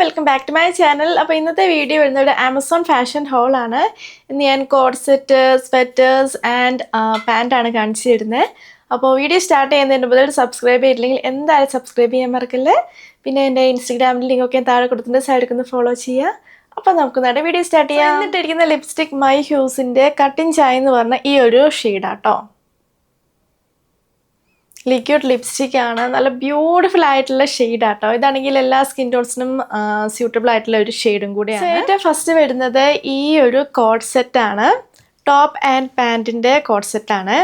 Welcome back to my channel. അപ്പോൾ ഇന്നത്തെ video വരുന്നത് ആമസോൺ ഫാഷൻ ഹോൾ ആണ്. ഇന്ന് ഞാൻ കോഡ് സെറ്റ്, സ്വെറ്റേഴ്സ് ആൻഡ് പാൻറ്റാണ് കാണിച്ചു തരുന്നത്. അപ്പോൾ വീഡിയോ സ്റ്റാർട്ട് ചെയ്യുന്നതിന് മുതൽ സബ്സ്ക്രൈബ് ചെയ്തില്ലെങ്കിൽ എന്തായാലും സബ്സ്ക്രൈബ് ചെയ്യാൻ മറക്കല്ലേ. പിന്നെ എൻ്റെ ഇൻസ്റ്റഗ്രാമിൽ ലിങ്കൊക്കെ താഴെ കൊടുത്തിട്ട് സൈഡിൽ ഒന്ന് ഫോളോ ചെയ്യുക. അപ്പോൾ നമുക്ക് നല്ല വീഡിയോ സ്റ്റാർട്ട് ചെയ്യാം. എന്നിട്ടിരിക്കുന്ന ലിപ്സ്റ്റിക് മൈ ഹ്യൂസിൻ്റെ കട്ടിങ് ചായ എന്ന് പറഞ്ഞ ഈ ഒരു ഷെയ്ഡാട്ടോ. ലിക്വിഡ് ലിപ്സ്റ്റിക് ആണ്, നല്ല ബ്യൂട്ടിഫുൾ ആയിട്ടുള്ള ഷെയ്ഡ് ആട്ടോ. ഇതാണെങ്കിൽ എല്ലാ സ്കിൻ ടോൺസിനും സ്യൂട്ടബിൾ ആയിട്ടുള്ള ഒരു ഷെയ്ഡും കൂടിയാണ്. ഏറ്റവും ഫസ്റ്റ് വരുന്നത് ഈ ഒരു കോഡ് സെറ്റ് ആണ്. ടോപ്പ് ആൻഡ് പാൻറ്റിൻ്റെ കോഡ് സെറ്റ് ആണ്.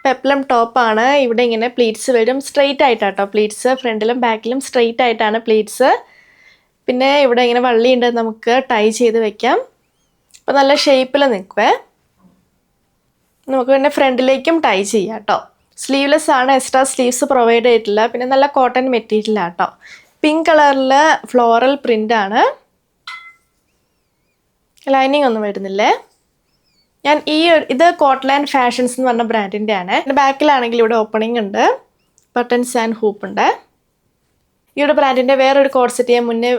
പെപ്ലം ടോപ്പാണ്. ഇവിടെ ഇങ്ങനെ പ്ലീറ്റ്സ് വരും, സ്ട്രെയിറ്റ് ആയിട്ടാട്ടോ പ്ലീറ്റ്സ്. ഫ്രണ്ടിലും ബാക്കിലും സ്ട്രെയിറ്റ് ആയിട്ടാണ് പ്ലീറ്റ്സ്. പിന്നെ ഇവിടെ ഇങ്ങനെ വള്ളിയുണ്ട്, നമുക്ക് ടൈ ചെയ്ത് വെക്കാം. അപ്പോൾ നല്ല ഷേപ്പിൽ നിൽക്കുവേ. നമുക്ക് പിന്നെ ഫ്രണ്ടിലേക്കും ടൈ ചെയ്യാം കേട്ടോ. സ്ലീവ്ലെസ് ആണ്, എക്സ്ട്രാ സ്ലീവ്സ് പ്രൊവൈഡ് ചെയ്തിട്ടില്ല. പിന്നെ നല്ല കോട്ടൺ മെറ്റീരിയൽ ആട്ടോ. പിങ്ക് കളറിൽ ഫ്ലോറൽ പ്രിൻ്റ് ആണ്. ലൈനിങ് ഒന്നും വരുന്നില്ലേ. ഞാൻ ഇത് കോട്ട്ലാൻഡ് ഫാഷൻസ് എന്ന് പറഞ്ഞ ബ്രാൻഡിൻ്റെ ആണ്. ബാക്കിലാണെങ്കിൽ ഇവിടെ ഓപ്പണിംഗ് ഉണ്ട്, ബട്ടൺസ് ആൻഡ് ഹൂപ്പ് ഉണ്ട്. ഈ ഒരു ബ്രാൻഡിൻ്റെ വേറൊരു കോഡ് സെറ്റ് ഞാൻ മുന്നേ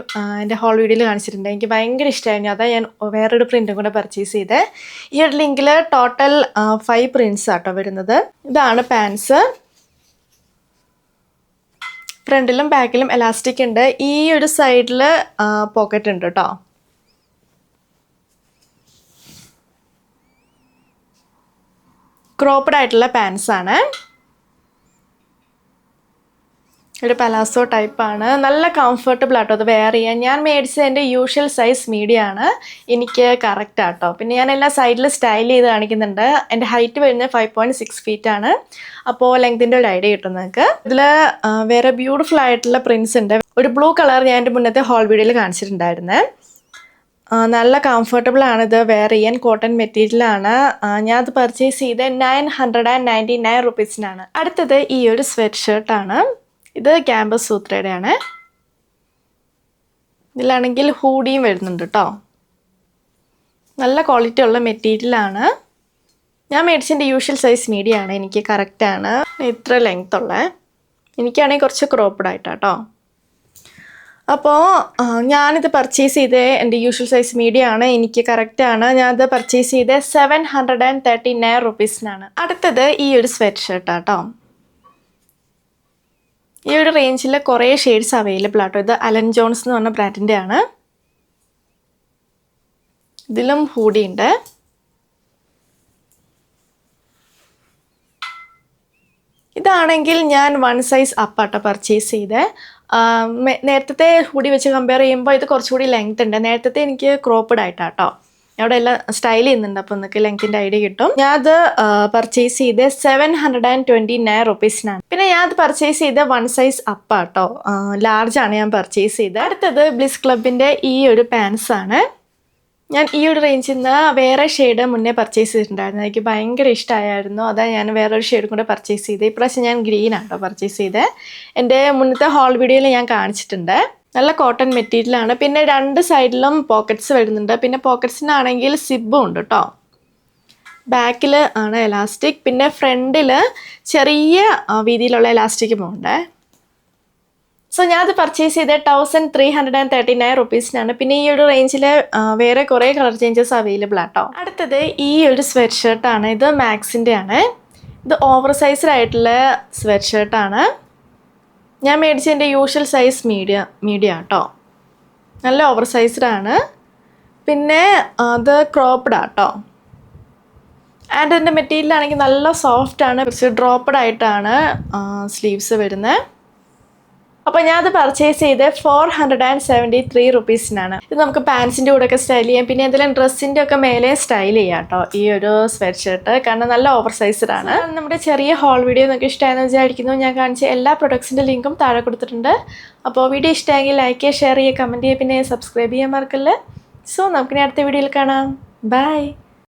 എൻ്റെ ഹോൾ വീഡിയോയിൽ കാണിച്ചിട്ടുണ്ട്. എനിക്ക് ഭയങ്കര ഇഷ്ടമായിരുന്നു. അതാ ഞാൻ വേറൊരു പ്രിൻറ്റും കൂടെ പർച്ചേസ് ചെയ്തത്. ഈ ഒരു ലിങ്കിൽ ടോട്ടൽ 5 പ്രിൻറ്റ്സ് ആട്ടോ വരുന്നത്. ഇതാണ് പാൻസ്. ഫ്രണ്ടിലും ബാക്കിലും എലാസ്റ്റിക് ഉണ്ട്. ഈ ഒരു സൈഡിൽ പോക്കറ്റ് ഉണ്ട് കേട്ടോ. ക്രോപ്പ്ഡ് ആയിട്ടുള്ള പാൻസ് ആണ്. ഒരു പലാസോ ടൈപ്പാണ്. നല്ല കംഫർട്ടബിൾ ആട്ടോ അത് വെയർ ചെയ്യാൻ. ഞാൻ മേടിച്ചത് എൻ്റെ യൂഷ്വൽ സൈസ് മീഡിയം ആണ്, എനിക്ക് കറക്റ്റ് ആട്ടോ. പിന്നെ ഞാൻ എല്ലാ സൈഡിൽ സ്റ്റൈൽ ചെയ്ത് കാണിക്കുന്നുണ്ട്. എൻ്റെ ഹൈറ്റ് വരുന്നത് 5.6 ഫീറ്റ് ആണ്. അപ്പോൾ ലെങ്തിൻ്റെ ഒരു ഐഡിയ കിട്ടും നിങ്ങൾക്ക്. ഇതിൽ വേറെ ബ്യൂട്ടിഫുൾ ആയിട്ടുള്ള പ്രിൻസ് ഉണ്ട്. ഒരു ബ്ലൂ കളർ ഞാൻ എൻ്റെ മുന്നത്തെ ഹോൾ വീഡിയോയിൽ കാണിച്ചിട്ടുണ്ടായിരുന്നേ. നല്ല കംഫർട്ടബിൾ ആണ് ഇത് വെയർ ചെയ്യാൻ. കോട്ടൺ മെറ്റീരിയലാണ്. ഞാനത് പർച്ചേസ് ചെയ്ത് 999 റുപ്പീസിനാണ്. അടുത്തത് ഈ ഒരു സ്വെറ്റ് ഷർട്ടാണ്. ഇത് ക്യാമ്പസ് സൂത്രയുടെ ആണ്. ഇതിലാണെങ്കിൽ ഹൂഡിയും വരുന്നുണ്ട് കേട്ടോ. നല്ല ക്വാളിറ്റി ഉള്ള മെറ്റീരിയലാണ്. ഞാൻ മേടിച്ചതിൻ്റെ യൂഷ്വൽ സൈസ് മീഡിയം ആണ്, എനിക്ക് കറക്റ്റാണ്. ഇത്ര ലെങ്ത് ഉള്ള. എനിക്കാണെങ്കിൽ കുറച്ച് ക്രോപ്പ്ഡ് ആയിട്ടാട്ടോ. അപ്പോൾ ഞാനിത് പർച്ചേസ് ചെയ്ത് എൻ്റെ യൂഷ്വൽ സൈസ് മീഡിയം ആണ്, എനിക്ക് കറക്റ്റാണ്. ഞാനത് പർച്ചേസ് ചെയ്ത് 739 റുപ്പീസിനാണ്. അടുത്തത് ഈ ഒരു സ്വെറ്റ് ഷർട്ടാട്ടോ. ഈ ഒരു റേഞ്ചിൽ കുറേ ഷെയ്ഡ്സ് അവൈലബിൾ ആട്ടോ. ഇത് അലൻ ജോൺസ് എന്ന് പറഞ്ഞ ബ്രാൻഡിൻ്റെ ആണ്. ഇതിലും ഹൂഡി ഉണ്ട്. ഇതാണെങ്കിൽ ഞാൻ 1 സൈസ് അപ്പാട്ടോ പർച്ചേസ് ചെയ്ത്. നേരത്തെ ഹൂഡി വെച്ച് കമ്പയർ ചെയ്യുമ്പോൾ ഇത് കുറച്ചുകൂടി ലെങ്ത് ഉണ്ട്. നേരത്തെ എനിക്ക് ക്രോപ്പ്ഡ് ആയിട്ടാട്ടോ. അവിടെ എല്ലാം സ്റ്റൈൽ ചെയ്യുന്നുണ്ട്, അപ്പോൾ നിങ്ങൾക്ക് ലെങ്ത്തിൻ്റെ ഐഡിയ കിട്ടും. ഞാനത് പർച്ചേസ് ചെയ്ത് 729 റുപ്പീസിനാണ്. പിന്നെ ഞാനത് പർച്ചേസ് ചെയ്ത് 1 സൈസ് അപ്പാട്ടോ, ലാർജാണ് ഞാൻ പർച്ചേസ് ചെയ്തത്. അടുത്തത് ബ്ലിസ് ക്ലബിൻ്റെ ഈ ഒരു പാൻസ് ആണ്. ഞാൻ ഈ ഒരു റേഞ്ചിൽ നിന്ന് വേറെ ഷെയ്ഡ് മുന്നേ പർച്ചേസ് ചെയ്തിട്ടുണ്ടായിരുന്നു. എനിക്ക് ഭയങ്കര ഇഷ്ടമായിരുന്നു. അതാ ഞാൻ വേറൊരു ഷെയ്ഡും കൂടെ പർച്ചേസ് ചെയ്തത്. ഇപ്രാവശ്യം ഞാൻ ഗ്രീൻ ആട്ടോ പർച്ചേസ് ചെയ്തത്. എൻ്റെ മുന്നത്തെ ഹോൾ വീഡിയോയിൽ ഞാൻ കാണിച്ചിട്ടുണ്ട്. നല്ല കോട്ടൺ മെറ്റീരിയലാണ്. പിന്നെ 2 സൈഡിലും പോക്കറ്റ്സ് വരുന്നുണ്ട്. പിന്നെ പോക്കറ്റ്സിനാണെങ്കിൽ സിബും ഉണ്ട് കേട്ടോ. ബാക്കിൽ ആണ് എലാസ്റ്റിക്. പിന്നെ ഫ്രണ്ടിൽ ചെറിയ വീതിയിലുള്ള എലാസ്റ്റിക്കും ഉണ്ട്. സോ ഞാനത് പർച്ചേസ് ചെയ്ത് 1339 റുപ്പീസിനാണ്. പിന്നെ ഈ ഒരു റേഞ്ചിൽ വേറെ കുറേ കളർ ചേഞ്ചസ് അവൈലബിൾ ആട്ടോ. അടുത്തത് ഈ ഒരു സ്വെറ്റ് ഷർട്ടാണ്. ഇത് മാക്സിൻ്റെ ആണ്. ഇത് ഓവർ സൈസിലായിട്ടുള്ള സ്വെറ്റ് ഷർട്ടാണ്. ഞാൻ മേടിച്ചതിൻ്റെ യൂഷ്വൽ സൈസ് മീഡിയം ആട്ടോ. നല്ല ഓവർ സൈസ്ഡാണ്. പിന്നെ അത് ക്രോപ്പ്ഡ് ആട്ടോ. ആൻഡ് എൻ്റെ മെറ്റീരിയലാണെങ്കിൽ നല്ല സോഫ്റ്റാണ്. കുറച്ച് ഡ്രോപ്പഡ് ആയിട്ടാണ് സ്ലീവ്സ് വരുന്നത്. അപ്പോൾ ഞാനത് പർച്ചേസ് ചെയ്ത് 473 റുപ്പീസിനാണ്. ഇത് നമുക്ക് പാൻസിൻ്റെ കൂടെ ഒക്കെ സ്റ്റൈൽ ചെയ്യാം. പിന്നെ എന്തെങ്കിലും ഡ്രസ്സിൻ്റെ ഒക്കെ മേലെ സ്റ്റൈൽ ചെയ്യാം കേട്ടോ ഈ ഒരു സ്വെറ്റ് ഷർട്ട്. കാരണം നല്ല ഓവർ സൈസ്ഡാണ്. നമ്മുടെ ചെറിയ ഹോൾ വീഡിയോ നിങ്ങൾക്ക് ഇഷ്ടമായെന്ന് വിചാരിക്കുന്നു. ഞാൻ കാണിച്ച എല്ലാ പ്രൊഡക്ട്സിൻ്റെ ലിങ്കും താഴെ കൊടുത്തിട്ടുണ്ട്. അപ്പോൾ വീഡിയോ ഇഷ്ടമായെങ്കിൽ ലൈക്ക് ചെയ്യുക, ഷെയർ ചെയ്യുക, കമൻറ്റ് ചെയ്യുക, പിന്നെ സബ്സ്ക്രൈബ് ചെയ്യാൻ മറക്കല്ലേ. സോ നമുക്കിനി അടുത്ത വീഡിയോയിൽ കാണാം. ബൈ.